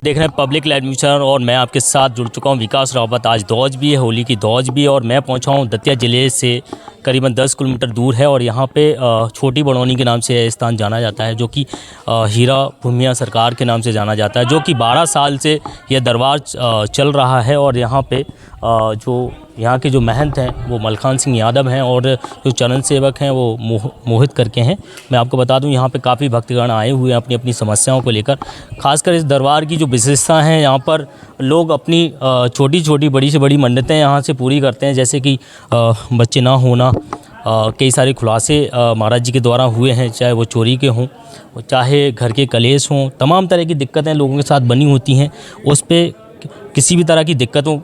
देख रहे हैं पब्लिक लाइव न्यूज़ चैनल और मैं आपके साथ जुड़ चुका हूं विकास रावत। आज दौज भी है, होली की दौज भी है और मैं पहुंचा हूं दतिया ज़िले से करीबन 10 किलोमीटर दूर है और यहां पे छोटी बड़ौनी के नाम से यह स्थान जाना जाता है, जो कि हीरा भूमिया सरकार के नाम से जाना जाता है, जो कि 12 साल से यह दरबार चल रहा है। और यहाँ पे जो यहाँ के जो महंत हैं वो मलखान सिंह यादव हैं और जो चरण सेवक हैं वो मोहित करके हैं। मैं आपको बता दूं यहाँ पे काफ़ी भक्तगण आए हुए हैं अपनी अपनी समस्याओं को लेकर। खासकर इस दरबार की जो विशेषता है, यहाँ पर लोग अपनी छोटी छोटी बड़ी से बड़ी मन्नतें यहाँ से पूरी करते हैं, जैसे कि बच्चे ना होना, कई सारे खुलासे महाराज जी के द्वारा हुए हैं, चाहे वो चोरी के हों, चाहे घर के कलेश हों, तमाम तरह की दिक्कतें लोगों के साथ बनी होती हैं। उस पर किसी भी तरह की दिक्कतों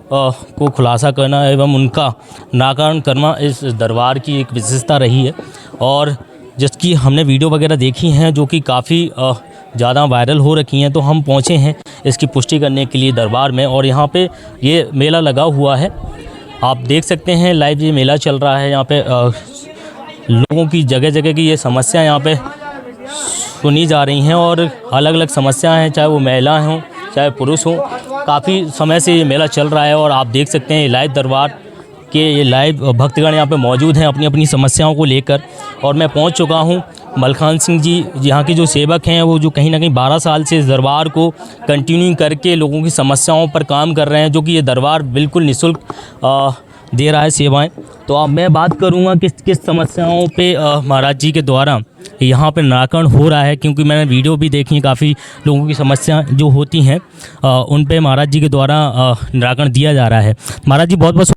को खुलासा करना एवं उनका निराकरण करना इस दरबार की एक विशेषता रही है और जिसकी हमने वीडियो वगैरह देखी हैं जो कि काफ़ी ज़्यादा वायरल हो रखी हैं। तो हम पहुँचे हैं इसकी पुष्टि करने के लिए दरबार में और यहाँ पे ये मेला लगा हुआ है, आप देख सकते हैं लाइव ये मेला चल रहा है। यहाँ पे लोगों की जगह जगह की ये समस्या यहाँ पे सुनी जा रही हैं और अलग अलग समस्याएं हैं, चाहे वो महिला हों चाहे पुरुष हों। काफ़ी समय से ये मेला चल रहा है और आप देख सकते हैं लाइव दरबार के ये लाइव भक्तगण यहाँ पे मौजूद हैं अपनी अपनी समस्याओं को लेकर। और मैं पहुँच चुका हूँ। मलखान सिंह जी यहाँ के जो सेवक हैं वो जो कहीं ना कहीं 12 साल से इस दरबार को कंटिन्यू करके लोगों की समस्याओं पर काम कर रहे हैं, जो कि ये दरबार बिल्कुल निःशुल्क दे रहा है सेवाएं। तो अब मैं बात करूँगा किस समस्याओं पे महाराज जी के द्वारा यहाँ पे निराकरण हो रहा है, क्योंकि मैंने वीडियो भी देखी है, काफ़ी लोगों की समस्या जो होती हैं उन पे महाराज जी के द्वारा निराकरण दिया जा रहा है। महाराज जी बहुत बहुत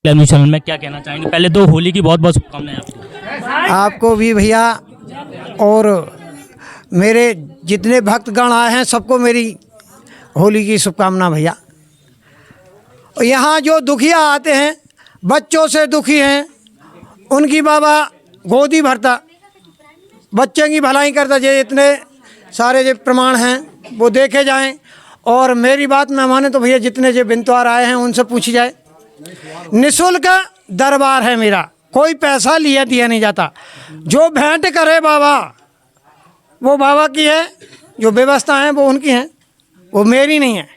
चैनल में क्या कहना चाहेंगे? पहले तो होली की बहुत बहुत शुभकामनाएं आपको भी भैया, और मेरे जितने भक्तगण आए हैं सबको मेरी होली की शुभकामना भैया। यहाँ जो दुखिया आते हैं, बच्चों से दुखी हैं, उनकी बाबा गोदी भरता, बच्चे की भलाई करता, ये इतने सारे जो प्रमाण हैं वो देखे जाएं। और मेरी बात ना माने तो भैया जितने जो बिंतवार आए हैं उनसे पूछी जाए। निःशुल्क दरबार है मेरा, कोई पैसा लिया दिया नहीं जाता। जो भेंट करे बाबा वो बाबा की है, जो व्यवस्था है वो उनकी है, वो मेरी नहीं है।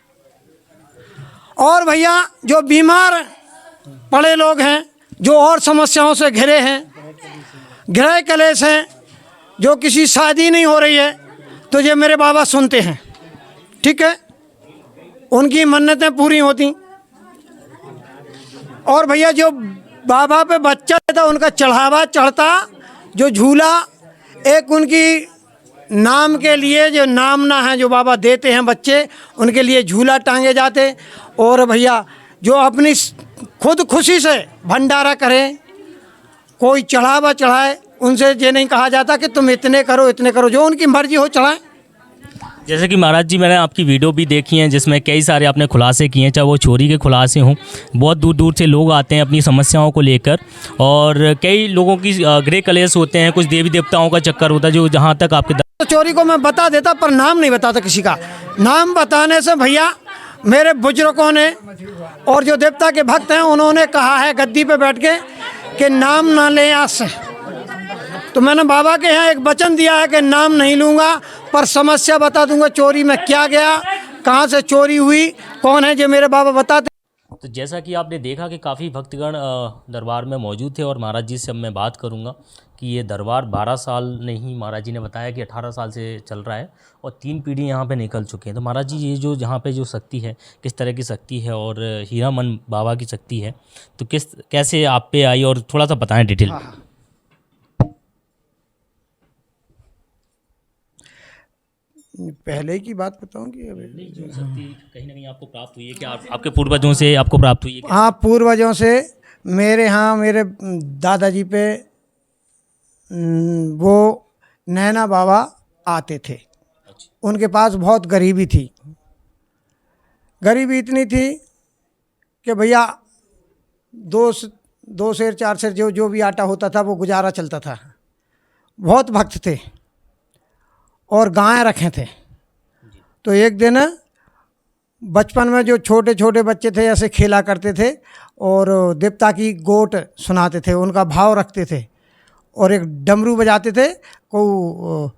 और भैया जो बीमार पड़े लोग हैं, जो और समस्याओं से घिरे हैं, गृह कलेश हैं, जो किसी शादी नहीं हो रही है, तो ये मेरे बाबा सुनते हैं, ठीक है, उनकी मन्नतें पूरी होती। और भैया जो बाबा पे बच्चा था उनका चढ़ावा चढ़ता, जो झूला एक उनकी नाम के लिए जो नामना है जो बाबा देते हैं बच्चे, उनके लिए झूला टांगे जाते। और भैया जो अपनी खुद खुशी से भंडारा करें, कोई चढ़ावा चढ़ाए, उनसे ये नहीं कहा जाता कि तुम इतने करो, जो उनकी मर्जी हो चढ़ाएं। जैसे कि महाराज जी मैंने आपकी वीडियो भी देखी है जिसमें कई सारे आपने खुलासे किए हैं, चाहे वो चोरी के खुलासे हों। बहुत दूर दूर से लोग आते हैं अपनी समस्याओं को लेकर और कई लोगों की गृह कलेश होते हैं, कुछ देवी देवताओं का चक्कर होता है। जो जहाँ तक आपके चोरी को मैं बता देता पर नाम नहीं बताता किसी का। नाम बताने से भैया मेरे बुजुर्गों ने और जो देवता के भक्त हैं उन्होंने कहा है गद्दी पे बैठ के कि नाम ना ले आज से। तो मैंने बाबा के यहाँ एक वचन दिया है कि नाम नहीं लूँगा पर समस्या बता दूंगा, चोरी में क्या गया, कहाँ से चोरी हुई, कौन है, जो मेरे बाबा बताते। तो जैसा कि आपने देखा कि काफ़ी भक्तगण दरबार में मौजूद थे और महाराज जी से अब मैं बात करूंगा कि ये दरबार 12 साल नहीं, महाराज जी ने बताया कि 18 साल से चल रहा है और 3 पीढ़ी यहाँ पे निकल चुके हैं। तो महाराज जी ये जो यहाँ पे जो शक्ति है, किस तरह की शक्ति है और हीरामन बाबा की शक्ति है, तो कैसे आप पे आई और थोड़ा सा बताएँ डिटेल। पहले की बात बताऊं कि जो शक्ति कहीं ना कहीं आपको प्राप्त हुई है, क्या आपके पूर्वजों से आपको प्राप्त हुई है? हाँ, पूर्वजों से मेरे यहाँ मेरे दादाजी पे वो नैना बाबा आते थे। उनके पास बहुत गरीबी थी, गरीबी इतनी थी कि भैया 2 सेर 4 सेर जो भी आटा होता था वो गुजारा चलता था। बहुत भक्त थे और गाय रखे थे। तो एक दिन बचपन में जो छोटे छोटे बच्चे थे ऐसे खेला करते थे और देवता की गोट सुनाते थे, उनका भाव रखते थे और एक डमरू बजाते थे को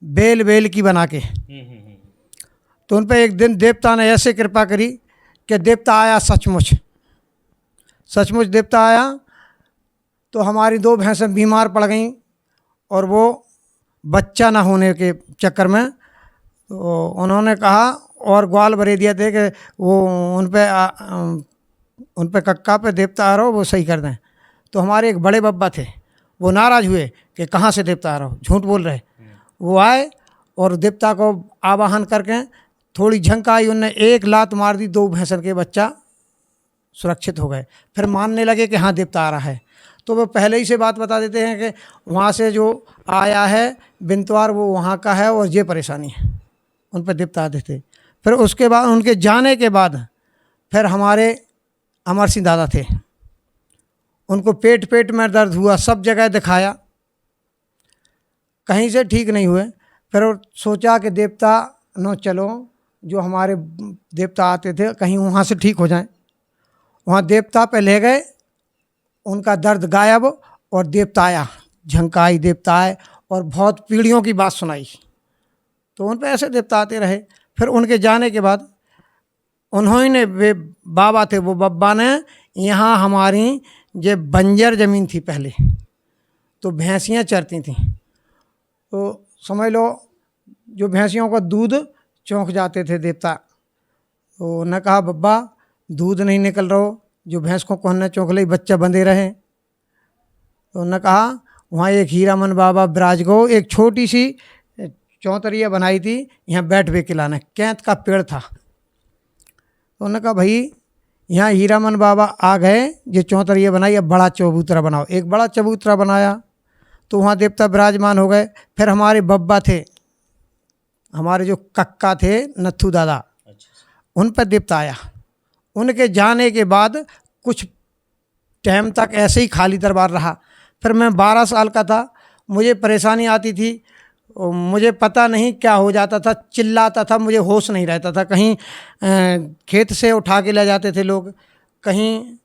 बेल की बना के। तो उन पर एक दिन देवता ने ऐसे कृपा करी कि देवता आया सचमुच। सचमुच देवता आया तो हमारी 2 भैंसें बीमार पड़ गईं और वो बच्चा ना होने के चक्कर में तो उन्होंने कहा और ग्वाल भरे दिए थे कि वो उन पे कक्का पे देवता आ रहा हो वो सही कर दें। तो हमारे एक बड़े बब्बा थे, वो नाराज़ हुए कि कहाँ से देवता आ रहा हो, झूठ बोल रहे। वो आए और देवता को आवाहन करके थोड़ी झंक आई, उनने एक लात मार दी, 2 भैंसन के बच्चा सुरक्षित हो गए। फिर मानने लगे कि हाँ देवता आ रहा है। तो वो पहले ही से बात बता देते हैं कि वहाँ से जो आया है बिंतवार वो वहाँ का है और ये परेशानी है, उन पर देवता आते थे। फिर उसके बाद उनके जाने के बाद फिर हमारे अमर सिंह दादा थे, उनको पेट में दर्द हुआ, सब जगह दिखाया, कहीं से ठीक नहीं हुए। फिर सोचा कि देवता नो चलो, जो हमारे देवता आते थे कहीं वहाँ से ठीक हो जाएं। वहाँ देवता पे ले गए, उनका दर्द गायब और देवता आया, झंकाई देवता आए और बहुत पीढ़ियों की बात सुनाई। तो उन पे ऐसे देवता आते रहे। फिर उनके जाने के बाद उन्होंने वे बाबा थे, वो बब्बा ने यहाँ हमारी ये बंजर ज़मीन थी पहले, तो भैंसियाँ चरती थीं। तो समझ लो जो भैंसियों का दूध चौंक जाते थे देवता। तो उन्होंने कहा बब्बा दूध नहीं निकल रहा हो, जो भैंस को कोहने चौंक ले बच्चा बंधे रहे। तो उन्होंने कहा वहाँ एक हीरामन बाबा विराज गो, एक छोटी सी चौतरिया बनाई थी, यहाँ बैठ वे किलाने, कैंत का पेड़ था। तो उन्होंने कहा भाई यहाँ हीरामन बाबा आ गए, ये चौतरिया बनाई, अब बड़ा चबूतरा बनाओ। एक बड़ा चबूतरा बनाया तो वहाँ देवता विराजमान हो गए। फिर हमारे बब्बा थे, हमारे जो कक्का थे नथु दादा, उन पर देवता आया। उनके जाने के बाद कुछ टाइम तक ऐसे ही खाली दरबार रहा। फिर मैं 12 साल का था, मुझे परेशानी आती थी, मुझे पता नहीं क्या हो जाता था, चिल्लाता था, मुझे होश नहीं रहता था। कहीं खेत से उठा के ले जाते थे लोग, कहीं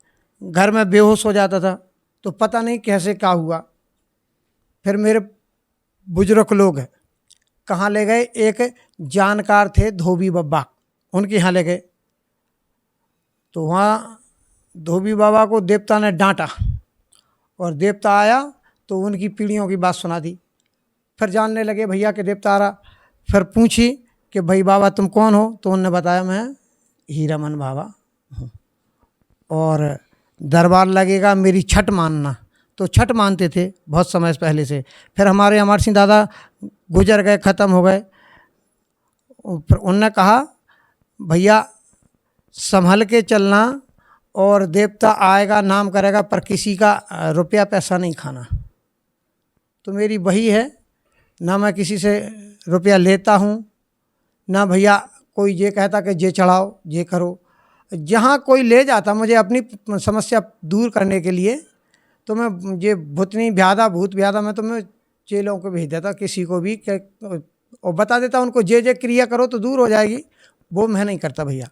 घर में बेहोश हो जाता था, तो पता नहीं कैसे क्या हुआ। फिर मेरे बुजुर्ग लोग कहाँ ले गए, एक जानकार थे धोबी बाबा, उनके यहाँ ले गए। तो वहाँ धोबी बाबा को देवता ने डांटा और देवता आया तो उनकी पीढ़ियों की बात सुना दी। फिर जानने लगे भैया के देवता आ रहा। फिर पूछी कि भाई बाबा तुम कौन हो? तो उन्होंने बताया मैं हीरामन बाबा हूँ और दरबार लगेगा मेरी छठ मानना। तो छठ मानते थे बहुत समय पहले से। फिर हमारे अमर सिंह दादा गुजर गए, ख़त्म हो गए। फिर उनने कहा भैया संभल के चलना और देवता आएगा नाम करेगा, पर किसी का रुपया पैसा नहीं खाना। तो मेरी वही है, ना मैं किसी से रुपया लेता हूँ, ना भैया कोई ये कहता कि ये चढ़ाओ ये करो। जहाँ कोई ले जाता मुझे अपनी समस्या दूर करने के लिए, तो मैं ये भूतनी ब्यादा भूत ब्यादा में तो मैं चेलों को भेज देता, किसी को भी और बता देता उनको ये क्रिया करो तो दूर हो जाएगी। वो मैं नहीं करता भैया।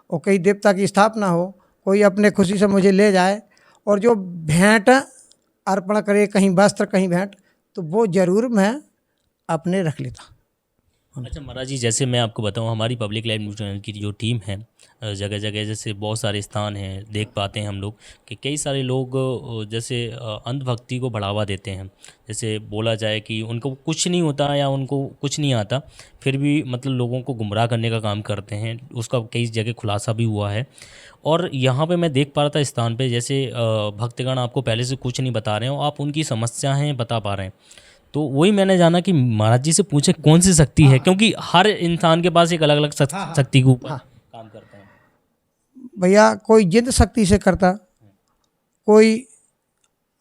और कहीं देवता की स्थापना हो, कोई अपने खुशी से मुझे ले जाए और जो भेंट अर्पण करे, कहीं वस्त्र कहीं भेंट, तो वो ज़रूर मैं अपने रख लेता। अच्छा महाराज जी, जैसे मैं आपको बताऊं, हमारी पब्लिक लाइव न्यूज़ चैनल की जो टीम है, जगह जगह जैसे बहुत सारे स्थान हैं, देख पाते हैं हम लोग कि कई सारे लोग जैसे अंधभक्ति को बढ़ावा देते हैं। जैसे बोला जाए कि उनको कुछ नहीं होता या उनको कुछ नहीं आता, फिर भी मतलब लोगों को गुमराह करने का काम करते हैं। उसका कई जगह खुलासा भी हुआ है। और यहाँ पे मैं देख पा रहा था स्थान पे, जैसे भक्तगण आपको पहले से कुछ नहीं बता रहे हो, आप उनकी समस्याएँ बता पा रहे हैं। तो वही मैंने जाना कि महाराज जी से पूछे कौन सी शक्ति है, क्योंकि हर इंसान के पास एक अलग अलग शक्ति के ऊपर काम करता है। भैया कोई जिद शक्ति से करता, कोई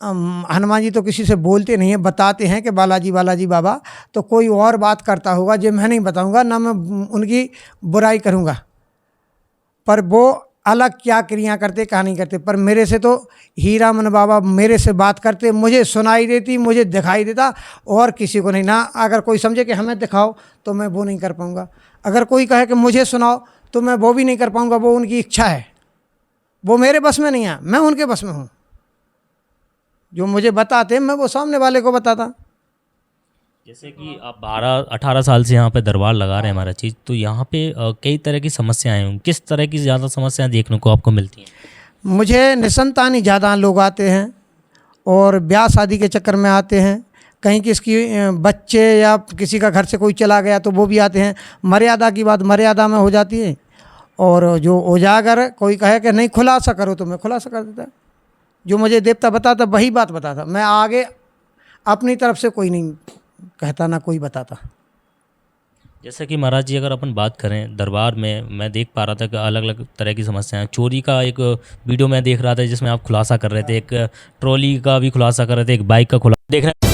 हनुमान जी तो किसी से बोलते नहीं है, बताते हैं कि बालाजी बालाजी बाबा, तो कोई और बात करता होगा जो मैं नहीं बताऊंगा, ना मैं उनकी बुराई करूंगा। पर वो अलग क्या क्रिया करते क्या नहीं करते, पर मेरे से तो हीरामन बाबा मेरे से बात करते, मुझे सुनाई देती, मुझे दिखाई देता, और किसी को नहीं। ना अगर कोई समझे कि हमें दिखाओ तो मैं वो नहीं कर पाऊँगा, अगर कोई कहे कि मुझे सुनाओ तो मैं वो भी नहीं कर पाऊँगा। वो उनकी इच्छा है, वो मेरे बस में नहीं है, मैं उनके बस में हूँ। जो मुझे बताते मैं वो सामने वाले को बताता। जैसे कि आप 12-18 साल से यहाँ पे दरबार लगा रहे हैं हमारा चीज़, तो यहाँ पे कई तरह की समस्याएं हैं, किस तरह की ज़्यादा समस्याएं देखने को आपको मिलती हैं? मुझे निसंतानी ज़्यादा लोग आते हैं और ब्याह शादी के चक्कर में आते हैं, कहीं किसकी बच्चे या किसी का घर से कोई चला गया तो वो भी आते हैं। मर्यादा की बात मर्यादा में हो जाती है, और जो उजागर कोई कहे कि नहीं खुलासा करो तो मैं खुलासा कर देता। जो मुझे देवता बताता वही बात बताता, मैं आगे अपनी तरफ से कोई नहीं कहता, ना कोई बताता। जैसे कि महाराज जी अगर अपन बात करें दरबार में, मैं देख पा रहा था कि अलग अलग तरह की समस्याएं, चोरी का एक वीडियो मैं देख रहा था जिसमें आप खुलासा कर रहे थे, एक ट्रॉली का भी खुलासा कर रहे थे, एक बाइक का खुलासा देख रहे हैं।